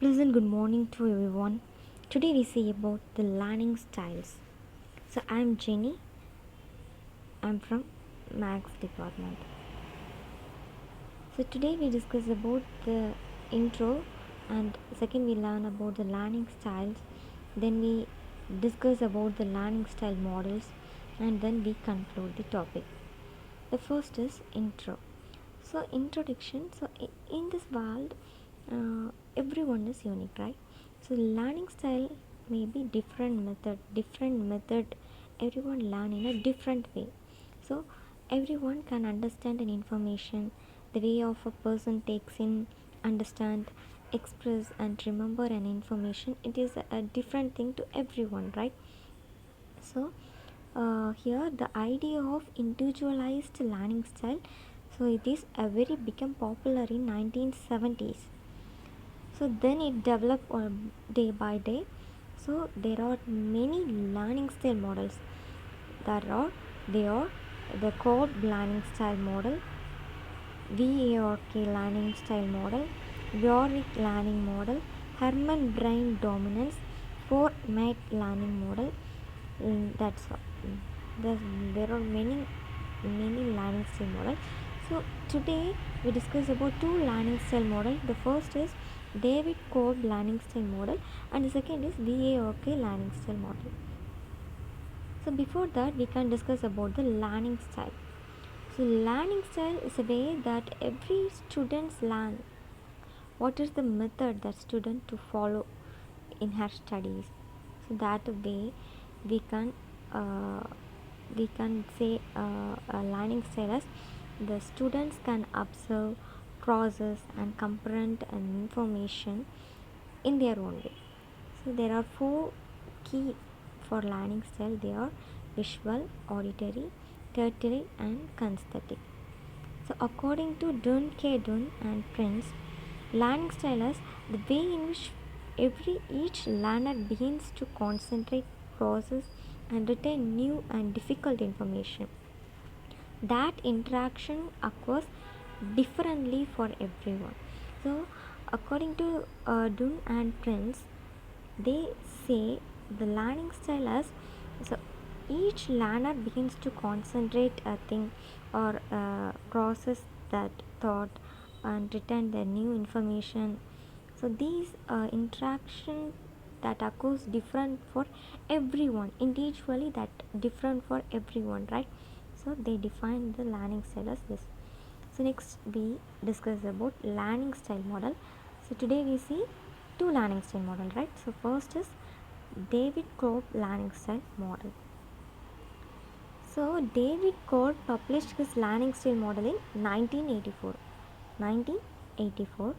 Pleasant good morning to everyone. Today we see about the learning styles. So I'm Jenny. I'm from Max department. So today we discuss about the intro, and second we learn about the learning styles. Then we discuss about the learning style models, and then we conclude the topic. The first is intro. So introduction. So in this world, everyone is unique, right? So learning style may be different method. Everyone learn in a different way. So everyone can understand an information. The way of a person takes in, understand, express, and remember an information. It is a different thing to everyone, right? So here the idea of individualized learning style, so it is a very become popular in 1970s. So then it developed day by day. So there are many learning style models. There are the Kolb learning style model, VARK learning style model, Warwick learning model, Herman brain dominance, Fortnite learning model. That's all. There, there are many learning style models. So today we discuss about two learning style model. The first is David Kolb learning style model, and the second is VARK learning style model. So before that we can discuss about the learning style. So learning style is a way that every students learn. What is the method that student to follow in her studies? So that way we can uh, say a learning style as the students can observe, process, and comprehend an information in their own way. So there are four key for learning style. They are visual, auditory, tactile, and kinesthetic. So according to Dunn and Prince, learning style is the way in which each learner begins to concentrate, process, and retain new and difficult information. That interaction occurs differently for everyone. So according to Dunn and Prince, they say the learning style is, so each learner begins to concentrate a thing or process that thought and retain the new information. So these interaction that occurs different for everyone, individually that different for everyone, right? So they define the learning style as this. So next we discuss about learning style model. So today we see two learning style model, right? So first is David Kolb learning style model. So David Kolb published his learning style model in 1984. 1984.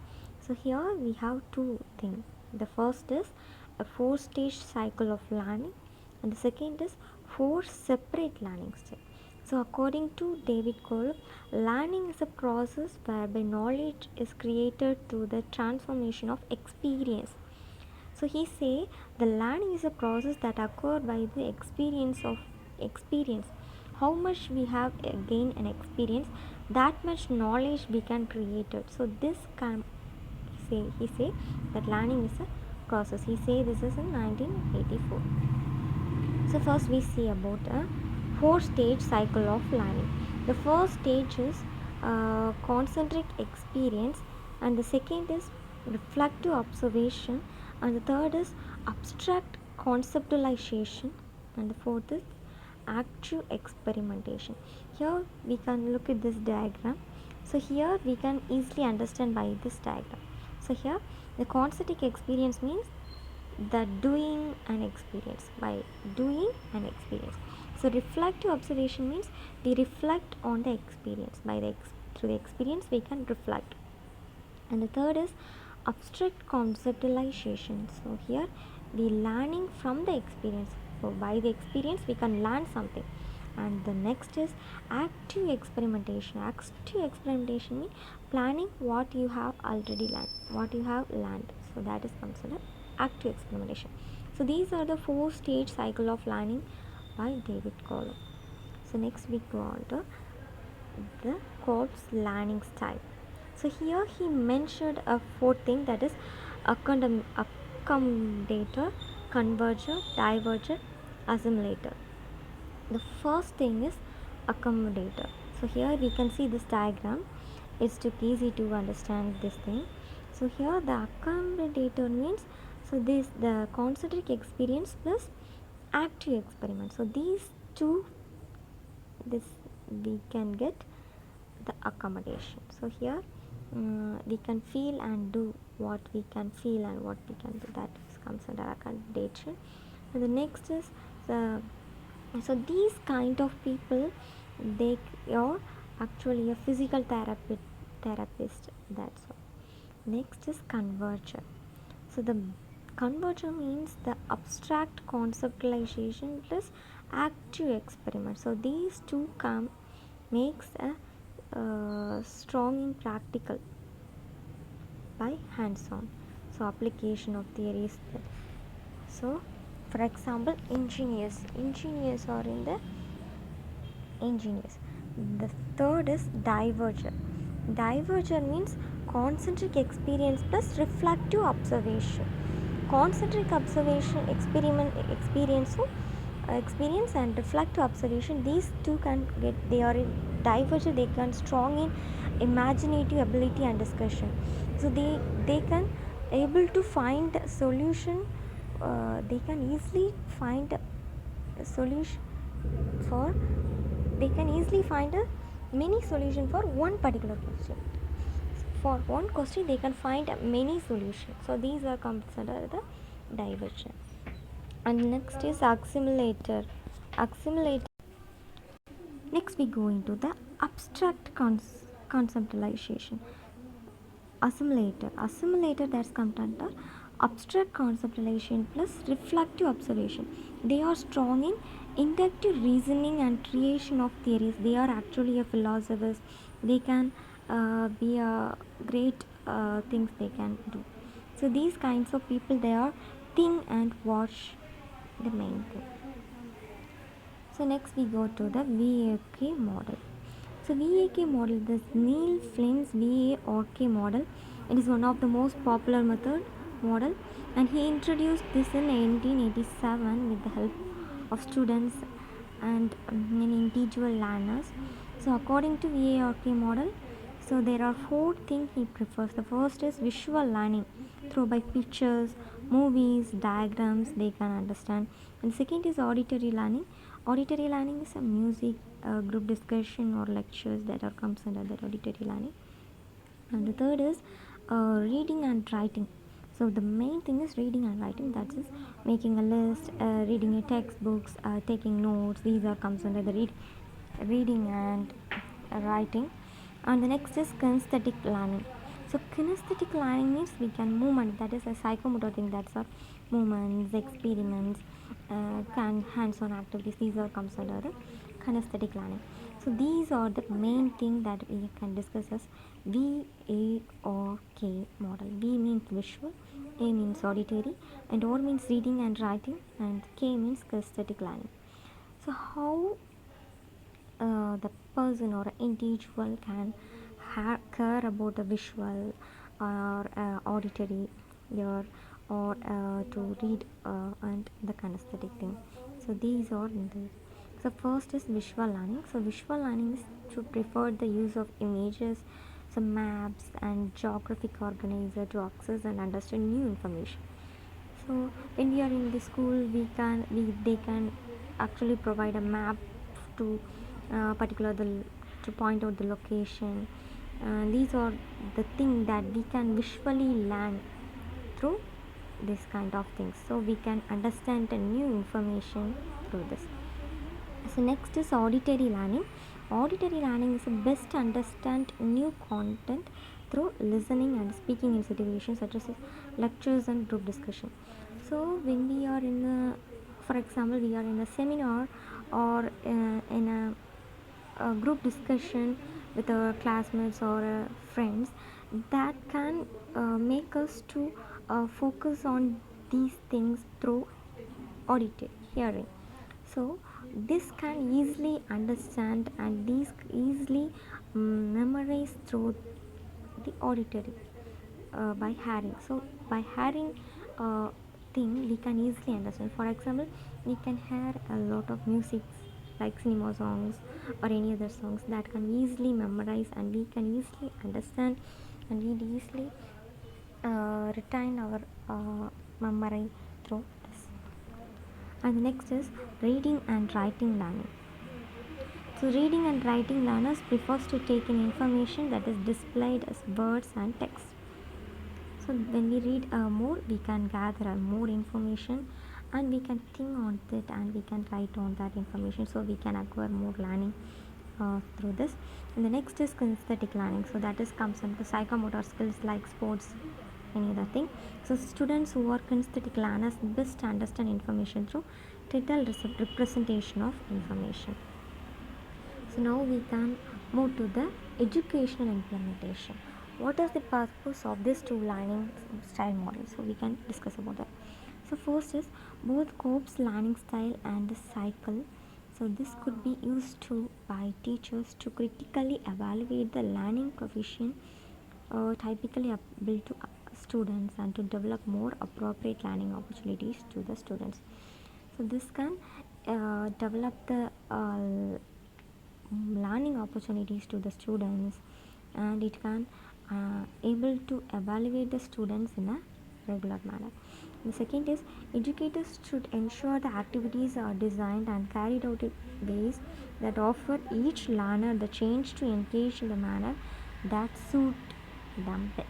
So here we have two things. The first is a four-stage cycle of learning, and the second is four separate learning styles. So according to David Kolb, learning is a process whereby knowledge is created through the transformation of experience. So he say the learning is a process that occur by the experience. How much we have gained an experience, that much knowledge we can create it. So this can say, he say that learning is a process. He say this is in 1984. So first we see about a four-stage cycle of learning. The first stage is concentric experience, and the second is reflective observation, and the third is abstract conceptualization, and the fourth is active experimentation. Here we can look at this diagram. So here we can easily understand by this diagram. So here the concentric experience means the doing and experience, by doing and experience. So reflective observation means we reflect on the experience, by through the experience we can reflect. And the third is abstract conceptualization. So here we learning from the experience. So by the experience we can learn something. And the next is active experimentation. Active experimentation means planning what you have already learned, what you have learned. So that is considered active experimentation. So these are the four stage cycle of learning by David Kolb. So next we go on to the Kolb's learning style. So here he mentioned a fourth thing, that is accommodator, converger, diverger, assimilator. The first thing is accommodator. So here we can see this diagram. It's too easy to understand this thing. So here the accommodator means, so this the concentric experience plus active experiment. So these two, this we can get the accommodation. So here we can feel and do what we can feel and what we can do, that comes under accommodation. And the next is the, so these kind of people, they are actually a physical therapist, that's all. Next is converger. So the converger means the abstract conceptualization plus active experiment. So these two come makes a strong in practical by hands-on. So application of theories. So for example, engineers are in the engineers. The third is diverger. Diverger means concentric experience plus reflective observation. Concentric observation experience and reflective observation, these two can get, they are in diverger, they can strong in imaginative ability and discussion. So they can able to find a solution, they can easily find a solution for, they can easily find a many solution for one particular question. For one question they can find many solutions. So these are considered the diversion. And next is assimilator. Next we go into the abstract conceptualization. Assimilator, that's come under abstract conceptualization plus reflective observation. They are strong in inductive reasoning and creation of theories. They are actually a philosophers. They can be a great things they can do. So these kinds of people, they are think and watch the main thing. So next we go to the VAK model. So VAK model, this Neil Flynn's VAK model, it is one of the most popular model, and he introduced this in 1887 with the help of students and individual learners. So according to VAK model, so there are 4 things he prefers. The first is visual learning, through by pictures, movies, diagrams they can understand. And second is auditory learning. Auditory learning is a music, group discussion or lectures that are comes under that auditory learning. And the third is reading and writing. So the main thing is reading and writing, that is making a list, reading a textbooks, taking notes. These are comes under the reading and writing. And the next is kinesthetic learning. So kinesthetic learning means we can movement, that is a psychomotor thing, that's our movements, experiments, hands-on activities. These are comes under the kinesthetic learning. So these are the main thing that we can discuss as VARK model. V means visual, A means auditory, and R means reading and writing, and K means kinesthetic learning. So how the person or individual can care about the visual or auditory or to read and the kinesthetic thing. So these are in the, so first is visual learning. So visual learning is to prefer the use of images, so maps and geographic organizer to access and understand new information. So when we are in the school, they can actually provide a map to to point out the location. These are the things that we can visually learn through this kind of things. So we can understand the new information through this. So next is auditory learning. Auditory learning is the best to understand new content through listening and speaking in situations such as lectures and group discussion. So when we are in for example, we are in a seminar or in a group discussion with our classmates or friends, that can make us to focus on these things through auditory hearing. So this can easily understand and these easily memorize through the auditory by hearing. So by hearing a thing we can easily understand. For example, we can hear a lot of music like cinema songs or any other songs that can easily memorize, and we can easily understand, and we easily retain our memory through this. And the next is reading and writing learning. So reading and writing learners prefers to take in information that is displayed as words and text. So when we read more, we can gather more information, and we can think on it, and we can write on that information, so we can acquire more learning through this. And the next is kinesthetic learning. So that is comes under psychomotor skills like sports, any other thing. So students who are kinesthetic learners best understand information through detailed representation of information. So now we can move to the educational implementation. What is the purpose of these two learning style models? So we can discuss about that. So first is both Cope's learning style and the cycle. So this could be used by teachers to critically evaluate the learning proficient typically able to students, and to develop more appropriate learning opportunities to the students. So this can develop the learning opportunities to the students, and it can able to evaluate the students in a regular manner. The second is educators should ensure the activities are designed and carried out in ways that offer each learner the chance to engage in the manner that suit them best.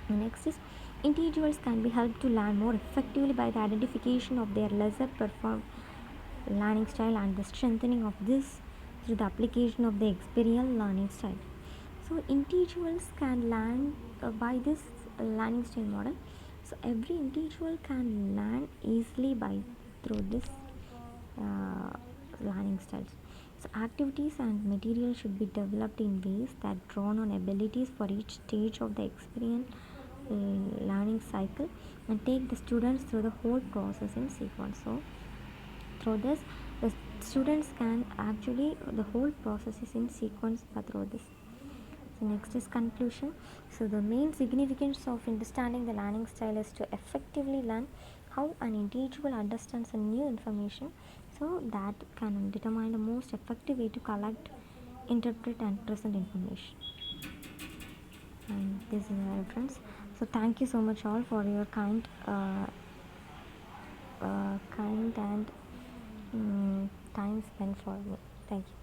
The next is individuals can be helped to learn more effectively by the identification of their lesser perform learning style, and the strengthening of this through the application of the experiential learning style. So individuals can learn by this learning style model. So every individual can learn easily by through this uh, learning styles. So activities and material should be developed in ways that draw on abilities for each stage of the experience learning cycle, and take the students through the whole process in sequence. So through this, the students can actually the whole process is in sequence through this. So next is conclusion. So the main significance of understanding the learning style is to effectively learn how an individual understands a new information, so that can determine the most effective way to collect, interpret, and present information. And this is a reference. So thank you so much all for your kind and time spent for me. Thank you.